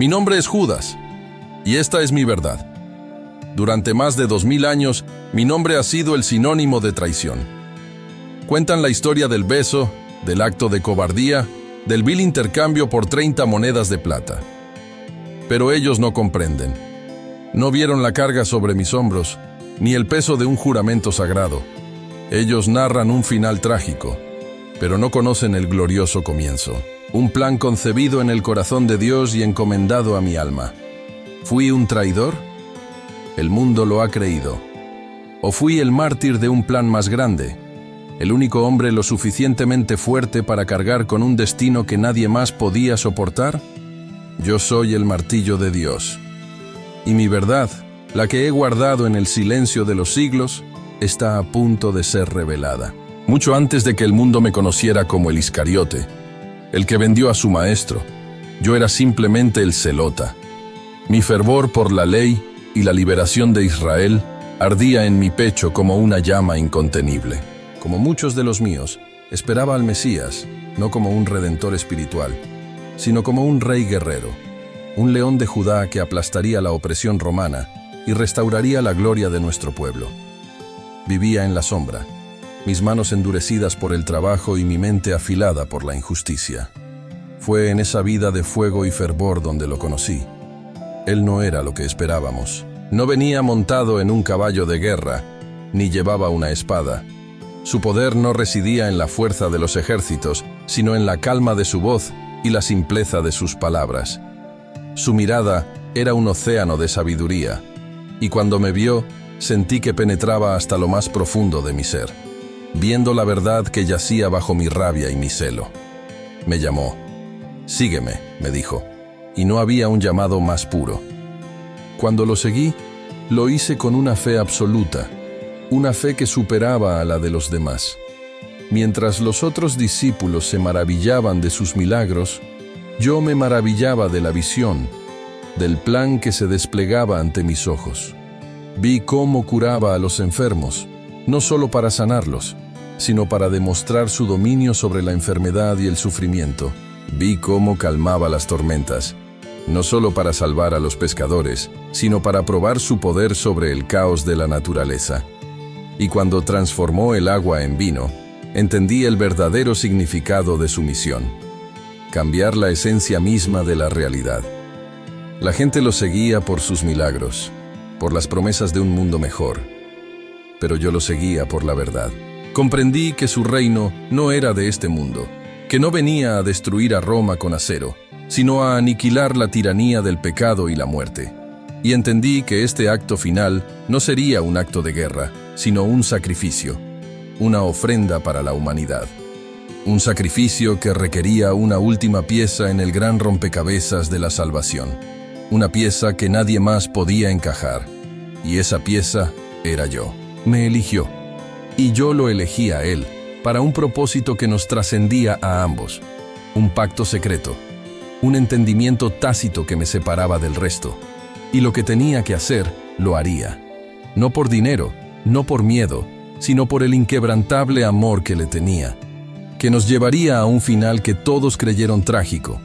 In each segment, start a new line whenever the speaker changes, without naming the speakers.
Mi nombre es Judas, y esta es mi verdad. Durante más de 2000 años, mi nombre ha sido el sinónimo de traición. Cuentan la historia del beso, del acto de cobardía, del vil intercambio por 30 monedas de plata. Pero ellos no comprenden. No vieron la carga sobre mis hombros, ni el peso de un juramento sagrado. Ellos narran un final trágico, pero no conocen el glorioso comienzo. Un plan concebido en el corazón de Dios y encomendado a mi alma. ¿Fui un traidor? El mundo lo ha creído. ¿O fui el mártir de un plan más grande? El único hombre lo suficientemente fuerte para cargar con un destino que nadie más podía soportar. Yo soy el martillo de Dios. Y mi verdad, la que he guardado en el silencio de los siglos, está a punto de ser revelada. Mucho antes de que el mundo me conociera como el Iscariote, el que vendió a su maestro, yo era simplemente el zelota. Mi fervor por la ley y la liberación de Israel ardía en mi pecho como una llama incontenible. Como muchos de los míos, esperaba al Mesías, no como un redentor espiritual, sino como un rey guerrero, un león de Judá que aplastaría la opresión romana y restauraría la gloria de nuestro pueblo. Vivía en la sombra, mis manos endurecidas por el trabajo y mi mente afilada por la injusticia. Fue en esa vida de fuego y fervor donde lo conocí. Él no era lo que esperábamos. No venía montado en un caballo de guerra, ni llevaba una espada. Su poder no residía en la fuerza de los ejércitos, sino en la calma de su voz y la simpleza de sus palabras. Su mirada era un océano de sabiduría, y cuando me vio, sentí que penetraba hasta lo más profundo de mi ser, viendo la verdad que yacía bajo mi rabia y mi celo. Me llamó. «Sígueme», me dijo, y no había un llamado más puro. Cuando lo seguí, lo hice con una fe absoluta, una fe que superaba a la de los demás. Mientras los otros discípulos se maravillaban de sus milagros, yo me maravillaba de la visión, del plan que se desplegaba ante mis ojos. Vi cómo curaba a los enfermos, no solo para sanarlos, sino para demostrar su dominio sobre la enfermedad y el sufrimiento. Vi cómo calmaba las tormentas, no solo para salvar a los pescadores, sino para probar su poder sobre el caos de la naturaleza. Y cuando transformó el agua en vino, entendí el verdadero significado de su misión: cambiar la esencia misma de la realidad. La gente lo seguía por sus milagros, por las promesas de un mundo mejor, pero yo lo seguía por la verdad. Comprendí que su reino no era de este mundo, que no venía a destruir a Roma con acero, sino a aniquilar la tiranía del pecado y la muerte. Y entendí que este acto final no sería un acto de guerra, sino un sacrificio, una ofrenda para la humanidad. Un sacrificio que requería una última pieza en el gran rompecabezas de la salvación, una pieza que nadie más podía encajar, y esa pieza era yo. Me eligió, y yo lo elegí a él, para un propósito que nos trascendía a ambos, un pacto secreto, un entendimiento tácito que me separaba del resto, y lo que tenía que hacer, lo haría, no por dinero, no por miedo, sino por el inquebrantable amor que le tenía, que nos llevaría a un final que todos creyeron trágico,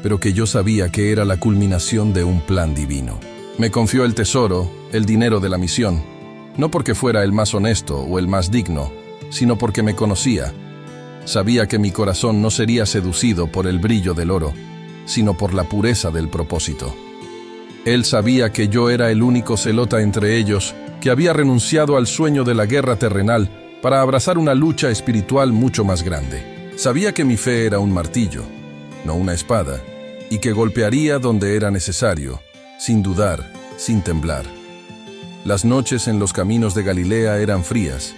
pero que yo sabía que era la culminación de un plan divino. Me confió el tesoro, el dinero de la misión, no porque fuera el más honesto o el más digno, sino porque me conocía. Sabía que mi corazón no sería seducido por el brillo del oro, sino por la pureza del propósito. Él sabía que yo era el único zelota entre ellos que había renunciado al sueño de la guerra terrenal para abrazar una lucha espiritual mucho más grande. Sabía que mi fe era un martillo, no una espada, y que golpearía donde era necesario, sin dudar, sin temblar. Las noches en los caminos de Galilea eran frías,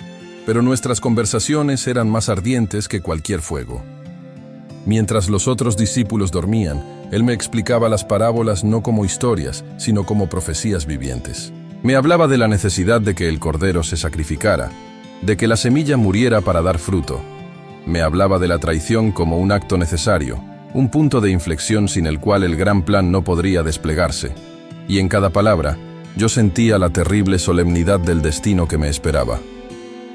pero nuestras conversaciones eran más ardientes que cualquier fuego. Mientras los otros discípulos dormían, él me explicaba las parábolas no como historias, sino como profecías vivientes. Me hablaba de la necesidad de que el cordero se sacrificara, de que la semilla muriera para dar fruto. Me hablaba de la traición como un acto necesario, un punto de inflexión sin el cual el gran plan no podría desplegarse. Y en cada palabra, yo sentía la terrible solemnidad del destino que me esperaba.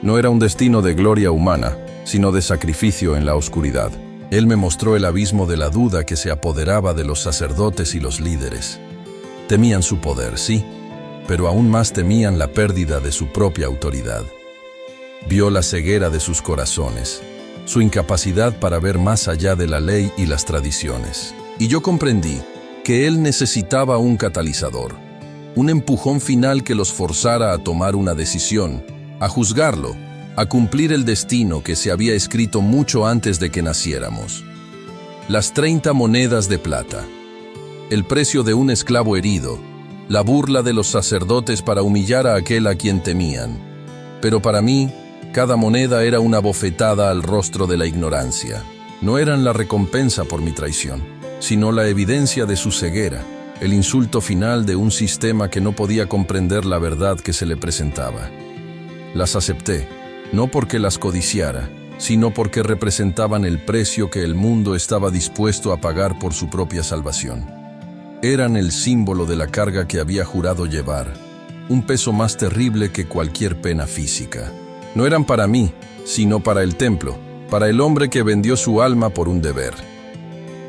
No era un destino de gloria humana, sino de sacrificio en la oscuridad. Él me mostró el abismo de la duda que se apoderaba de los sacerdotes y los líderes. Temían su poder, sí, pero aún más temían la pérdida de su propia autoridad. Vio la ceguera de sus corazones, su incapacidad para ver más allá de la ley y las tradiciones. Y yo comprendí que él necesitaba un catalizador, un empujón final que los forzara a tomar una decisión, a juzgarlo, a cumplir el destino que se había escrito mucho antes de que naciéramos. Las 30 monedas de plata, el precio de un esclavo herido, la burla de los sacerdotes para humillar a aquel a quien temían. Pero para mí, cada moneda era una bofetada al rostro de la ignorancia. No eran la recompensa por mi traición, sino la evidencia de su ceguera, el insulto final de un sistema que no podía comprender la verdad que se le presentaba. Las acepté, no porque las codiciara, sino porque representaban el precio que el mundo estaba dispuesto a pagar por su propia salvación. Eran el símbolo de la carga que había jurado llevar, un peso más terrible que cualquier pena física. No eran para mí, sino para el templo, para el hombre que vendió su alma por un deber.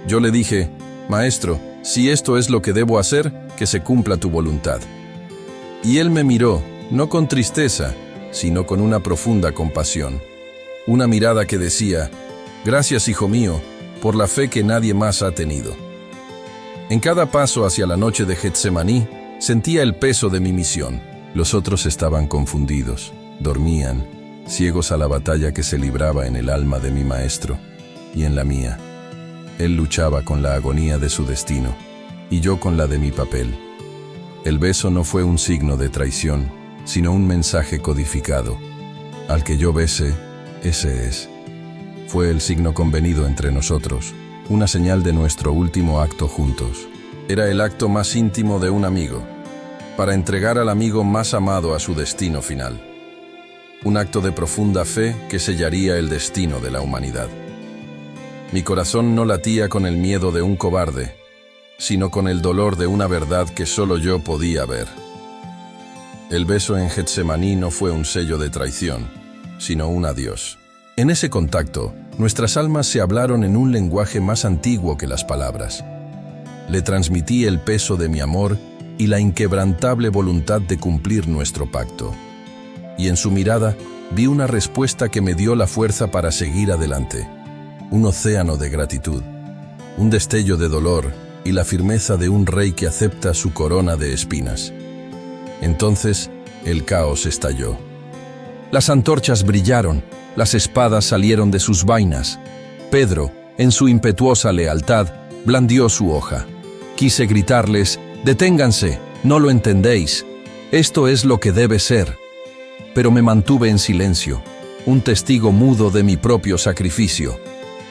Yo le dije: «Maestro, si esto es lo que debo hacer, que se cumpla tu voluntad». Y él me miró, no con tristeza, sino con una profunda compasión. Una mirada que decía: «Gracias, hijo mío, por la fe que nadie más ha tenido». En cada paso hacia la noche de Getsemaní, sentía el peso de mi misión. Los otros estaban confundidos, dormían, ciegos a la batalla que se libraba en el alma de mi maestro y en la mía. Él luchaba con la agonía de su destino, y yo con la de mi papel. El beso no fue un signo de traición, sino un mensaje codificado. Al que yo bese, ese es. Fue el signo convenido entre nosotros, una señal de nuestro último acto juntos. Era el acto más íntimo de un amigo, para entregar al amigo más amado a su destino final. Un acto de profunda fe que sellaría el destino de la humanidad. Mi corazón no latía con el miedo de un cobarde, sino con el dolor de una verdad que solo yo podía ver. El beso en Getsemaní no fue un sello de traición, sino un adiós. En ese contacto, nuestras almas se hablaron en un lenguaje más antiguo que las palabras. Le transmití el peso de mi amor y la inquebrantable voluntad de cumplir nuestro pacto. Y en su mirada vi una respuesta que me dio la fuerza para seguir adelante. Un océano de gratitud, un destello de dolor y la firmeza de un rey que acepta su corona de espinas. Entonces, el caos estalló. Las antorchas brillaron, las espadas salieron de sus vainas. Pedro, en su impetuosa lealtad, blandió su hoja. Quise gritarles: «Deténganse, no lo entendéis. Esto es lo que debe ser». Pero me mantuve en silencio, un testigo mudo de mi propio sacrificio.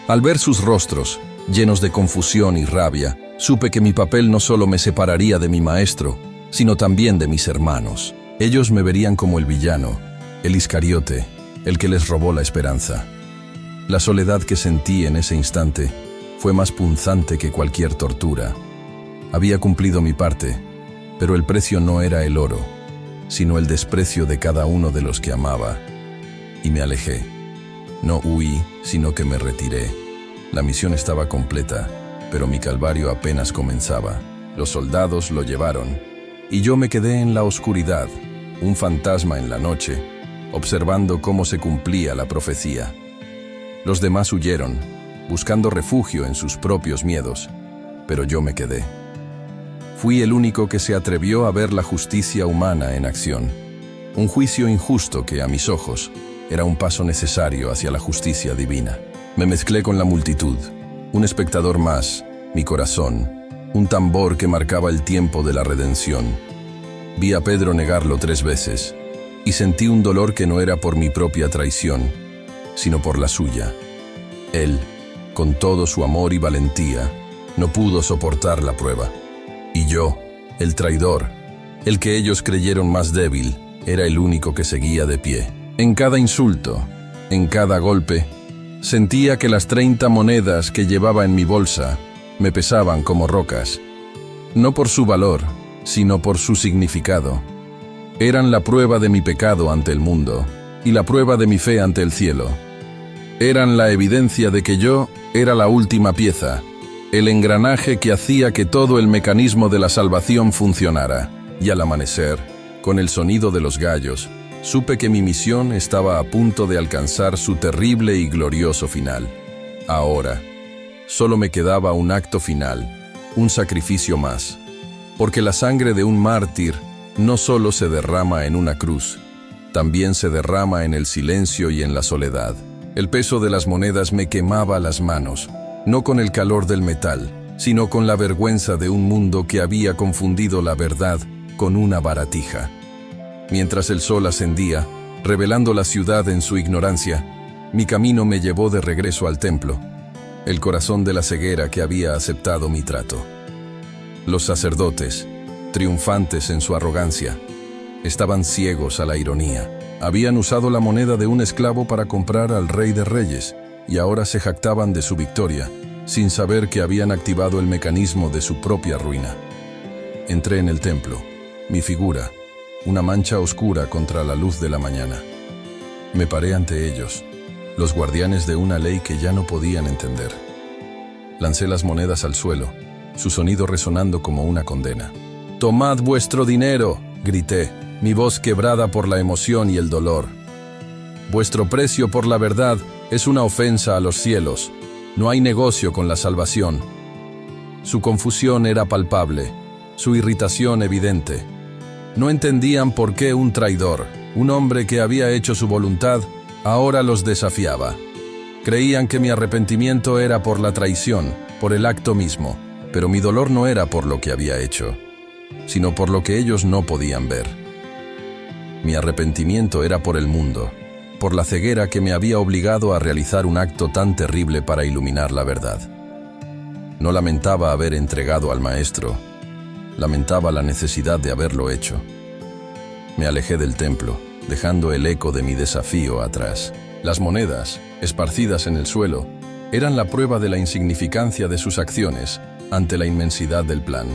Al ver sus rostros, llenos de confusión y rabia, supe que mi papel no solo me separaría de mi maestro, sino también de mis hermanos. Ellos me verían como el villano, el Iscariote, el que les robó la esperanza. La soledad que sentí en ese instante fue más punzante que cualquier tortura. Había cumplido mi parte, pero el precio no era el oro, sino el desprecio de cada uno de los que amaba. Y me alejé. No huí, sino que me retiré. La misión estaba completa, pero mi calvario apenas comenzaba. Los soldados lo llevaron, y yo me quedé en la oscuridad, un fantasma en la noche, observando cómo se cumplía la profecía. Los demás huyeron, buscando refugio en sus propios miedos, pero yo me quedé. Fui el único que se atrevió a ver la justicia humana en acción, un juicio injusto que, a mis ojos, era un paso necesario hacia la justicia divina. Me mezclé con la multitud, un espectador más, mi corazón, un tambor que marcaba el tiempo de la redención. Vi a Pedro negarlo 3 veces, y sentí un dolor que no era por mi propia traición, sino por la suya. Él, con todo su amor y valentía, no pudo soportar la prueba. Y yo, el traidor, el que ellos creyeron más débil, era el único que seguía de pie. En cada insulto, en cada golpe, sentía que las 30 monedas que llevaba en mi bolsa me pesaban como rocas. No por su valor, sino por su significado. Eran la prueba de mi pecado ante el mundo y la prueba de mi fe ante el cielo. Eran la evidencia de que yo era la última pieza, el engranaje que hacía que todo el mecanismo de la salvación funcionara. Y al amanecer, con el sonido de los gallos, supe que mi misión estaba a punto de alcanzar su terrible y glorioso final. Ahora, solo me quedaba un acto final, un sacrificio más, porque la sangre de un mártir no solo se derrama en una cruz, también se derrama en el silencio y en la soledad. El peso de las monedas me quemaba las manos, no con el calor del metal, sino con la vergüenza de un mundo que había confundido la verdad con una baratija. Mientras el sol ascendía, revelando la ciudad en su ignorancia, mi camino me llevó de regreso al templo, el corazón de la ceguera que había aceptado mi trato. Los sacerdotes, triunfantes en su arrogancia, estaban ciegos a la ironía. Habían usado la moneda de un esclavo para comprar al Rey de Reyes, y ahora se jactaban de su victoria, sin saber que habían activado el mecanismo de su propia ruina. Entré en el templo, mi figura, una mancha oscura contra la luz de la mañana. Me paré ante ellos, los guardianes de una ley que ya no podían entender. Lancé las monedas al suelo, su sonido resonando como una condena. «¡Tomad vuestro dinero!», grité, mi voz quebrada por la emoción y el dolor. «Vuestro precio por la verdad es una ofensa a los cielos. No hay negocio con la salvación». Su confusión era palpable, su irritación evidente. No entendían por qué un traidor, un hombre que había hecho su voluntad, ahora los desafiaba. Creían que mi arrepentimiento era por la traición, por el acto mismo, pero mi dolor no era por lo que había hecho, sino por lo que ellos no podían ver. Mi arrepentimiento era por el mundo, por la ceguera que me había obligado a realizar un acto tan terrible para iluminar la verdad. No lamentaba haber entregado al Maestro, lamentaba la necesidad de haberlo hecho. Me alejé del templo, dejando el eco de mi desafío atrás. Las monedas, esparcidas en el suelo, eran la prueba de la insignificancia de sus acciones ante la inmensidad del plan.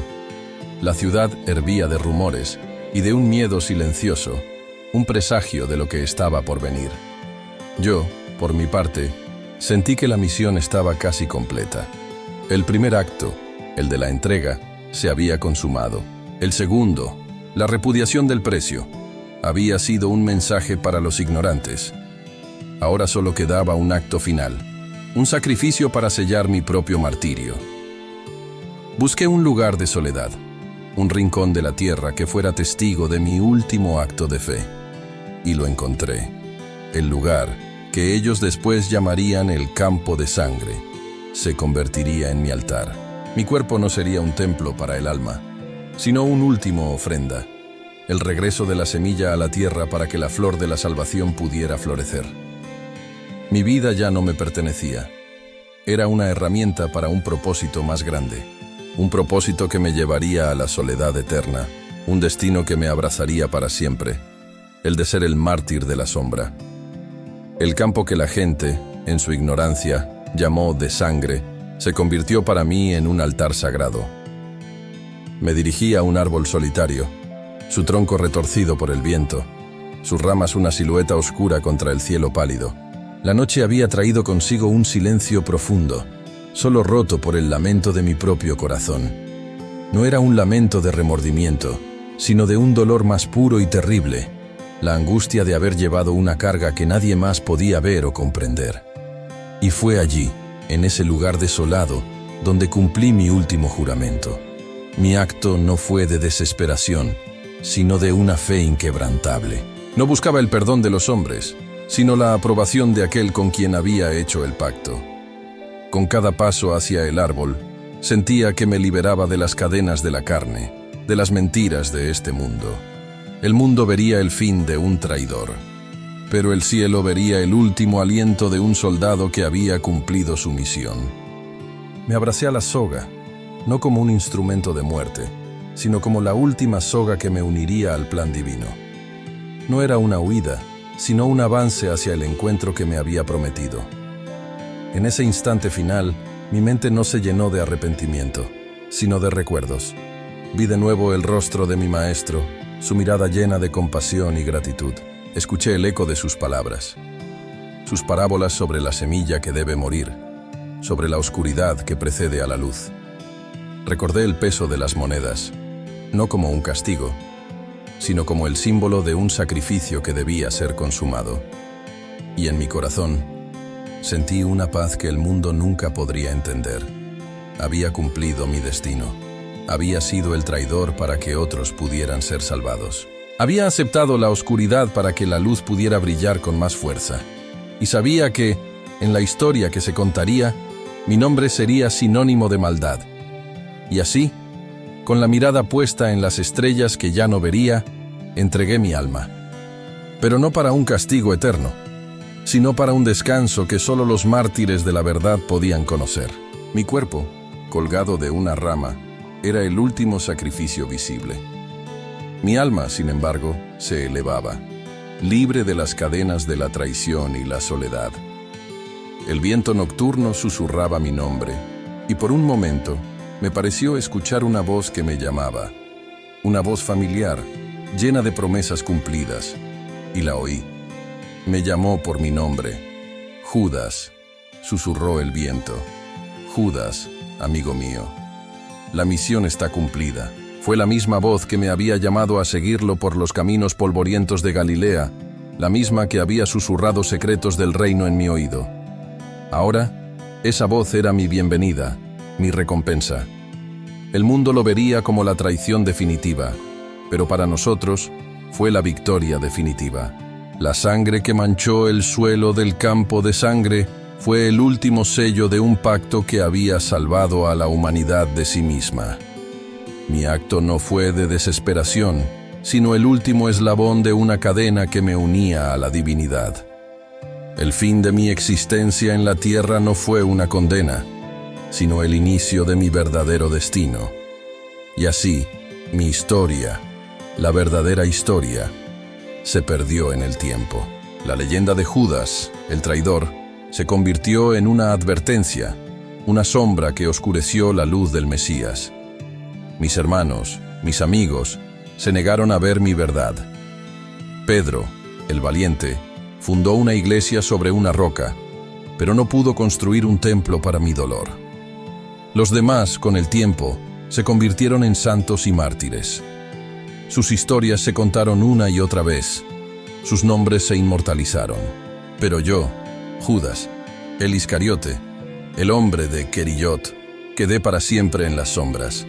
La ciudad hervía de rumores y de un miedo silencioso, un presagio de lo que estaba por venir. Yo, por mi parte, sentí que la misión estaba casi completa. El primer acto, el de la entrega, se había consumado. El segundo, la repudiación del precio, había sido un mensaje para los ignorantes. Ahora solo quedaba un acto final, un sacrificio para sellar mi propio martirio. Busqué un lugar de soledad, un rincón de la tierra que fuera testigo de mi último acto de fe. Y lo encontré, el lugar que ellos después llamarían el campo de sangre. Se convertiría en mi altar. Mi cuerpo no sería un templo para el alma, sino una última ofrenda, el regreso de la semilla a la tierra para que la flor de la salvación pudiera florecer. Mi vida ya no me pertenecía. Era una herramienta para un propósito más grande, un propósito que me llevaría a la soledad eterna, un destino que me abrazaría para siempre, el de ser el mártir de la sombra. El campo que la gente, en su ignorancia, llamó de sangre, se convirtió para mí en un altar sagrado. Me dirigí a un árbol solitario, su tronco retorcido por el viento, sus ramas una silueta oscura contra el cielo pálido. La noche había traído consigo un silencio profundo, solo roto por el lamento de mi propio corazón. No era un lamento de remordimiento, sino de un dolor más puro y terrible, la angustia de haber llevado una carga que nadie más podía ver o comprender. Y fue allí, en ese lugar desolado, donde cumplí mi último juramento. Mi acto no fue de desesperación, sino de una fe inquebrantable. No buscaba el perdón de los hombres, sino la aprobación de aquel con quien había hecho el pacto. Con cada paso hacia el árbol, sentía que me liberaba de las cadenas de la carne, de las mentiras de este mundo. El mundo vería el fin de un traidor, pero el cielo vería el último aliento de un soldado que había cumplido su misión. Me abracé a la soga, no como un instrumento de muerte, sino como la última soga que me uniría al plan divino. No era una huida, sino un avance hacia el encuentro que me había prometido. En ese instante final, mi mente no se llenó de arrepentimiento, sino de recuerdos. Vi de nuevo el rostro de mi maestro, su mirada llena de compasión y gratitud. Escuché el eco de sus palabras. sus parábolas sobre la semilla que debe morir, sobre la oscuridad que precede a la luz. Recordé el peso de las monedas, no como un castigo, sino como el símbolo de un sacrificio que debía ser consumado. Y en mi corazón sentí una paz que el mundo nunca podría entender. Había cumplido mi destino. Había sido el traidor para que otros pudieran ser salvados. Había aceptado la oscuridad para que la luz pudiera brillar con más fuerza. Y sabía que, en la historia que se contaría, mi nombre sería sinónimo de maldad. Y así, con la mirada puesta en las estrellas que ya no vería, entregué mi alma. Pero no para un castigo eterno, sino para un descanso que solo los mártires de la verdad podían conocer. Mi cuerpo, colgado de una rama, era el último sacrificio visible. Mi alma, sin embargo, se elevaba, libre de las cadenas de la traición y la soledad. El viento nocturno susurraba mi nombre, y por un momento me pareció escuchar una voz que me llamaba, una voz familiar, llena de promesas cumplidas, y la oí. Me llamó por mi nombre. Judas, susurró el viento. Judas, amigo mío. La misión está cumplida. Fue la misma voz que me había llamado a seguirlo por los caminos polvorientos de Galilea, la misma que había susurrado secretos del reino en mi oído. Ahora, esa voz era mi bienvenida, mi recompensa. El mundo lo vería como la traición definitiva, pero para nosotros fue la victoria definitiva. La sangre que manchó el suelo del campo de sangre fue el último sello de un pacto que había salvado a la humanidad de sí misma. Mi acto no fue de desesperación, sino el último eslabón de una cadena que me unía a la divinidad. El fin de mi existencia en la tierra no fue una condena, sino el inicio de mi verdadero destino. Y así, mi historia, la verdadera historia, se perdió en el tiempo. La leyenda de Judas, el traidor, se convirtió en una advertencia, una sombra que oscureció la luz del Mesías. Mis hermanos, mis amigos, se negaron a ver mi verdad. Pedro, el valiente, fundó una iglesia sobre una roca, pero no pudo construir un templo para mi dolor. Los demás, con el tiempo, se convirtieron en santos y mártires. Sus historias se contaron una y otra vez. Sus nombres se inmortalizaron. Pero yo, Judas, el Iscariote, el hombre de Querillot, quedé para siempre en las sombras.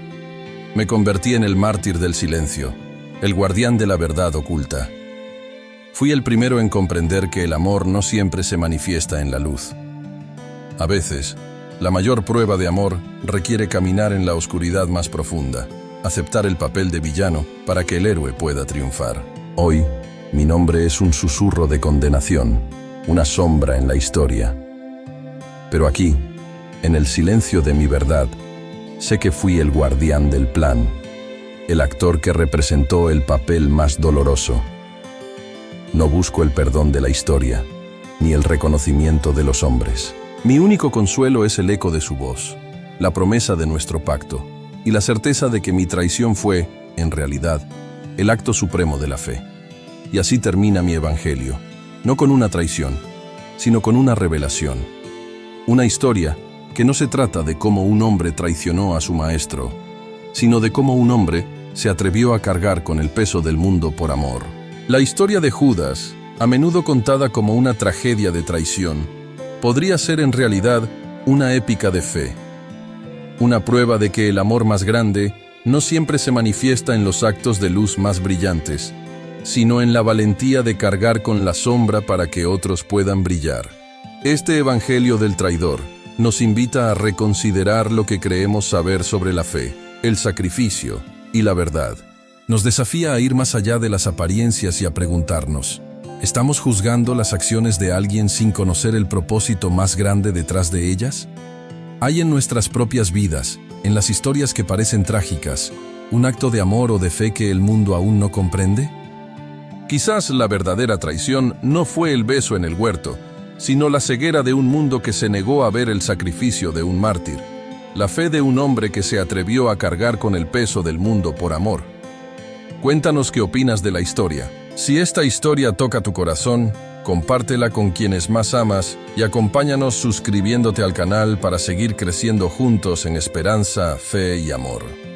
Me convertí en el mártir del silencio, el guardián de la verdad oculta. Fui el primero en comprender que el amor no siempre se manifiesta en la luz. A veces, la mayor prueba de amor requiere caminar en la oscuridad más profunda, aceptar el papel de villano para que el héroe pueda triunfar. Hoy, mi nombre es un susurro de condenación, una sombra en la historia. Pero aquí, en el silencio de mi verdad, sé que fui el guardián del plan, el actor que representó el papel más doloroso. No busco el perdón de la historia, ni el reconocimiento de los hombres. Mi único consuelo es el eco de su voz, la promesa de nuestro pacto, y la certeza de que mi traición fue, en realidad, el acto supremo de la fe. Y así termina mi evangelio, no con una traición, sino con una revelación. Una historia que no se trata de cómo un hombre traicionó a su maestro, sino de cómo un hombre se atrevió a cargar con el peso del mundo por amor. La historia de Judas, a menudo contada como una tragedia de traición, podría ser en realidad una épica de fe. Una prueba de que el amor más grande no siempre se manifiesta en los actos de luz más brillantes, sino en la valentía de cargar con la sombra para que otros puedan brillar. Este evangelio del traidor nos invita a reconsiderar lo que creemos saber sobre la fe, el sacrificio y la verdad. Nos desafía a ir más allá de las apariencias y a preguntarnos, ¿estamos juzgando las acciones de alguien sin conocer el propósito más grande detrás de ellas? ¿Hay en nuestras propias vidas, en las historias que parecen trágicas, un acto de amor o de fe que el mundo aún no comprende? Quizás la verdadera traición no fue el beso en el huerto, sino la ceguera de un mundo que se negó a ver el sacrificio de un mártir, la fe de un hombre que se atrevió a cargar con el peso del mundo por amor. Cuéntanos qué opinas de la historia. Si esta historia toca tu corazón, compártela con quienes más amas y acompáñanos suscribiéndote al canal para seguir creciendo juntos en esperanza, fe y amor.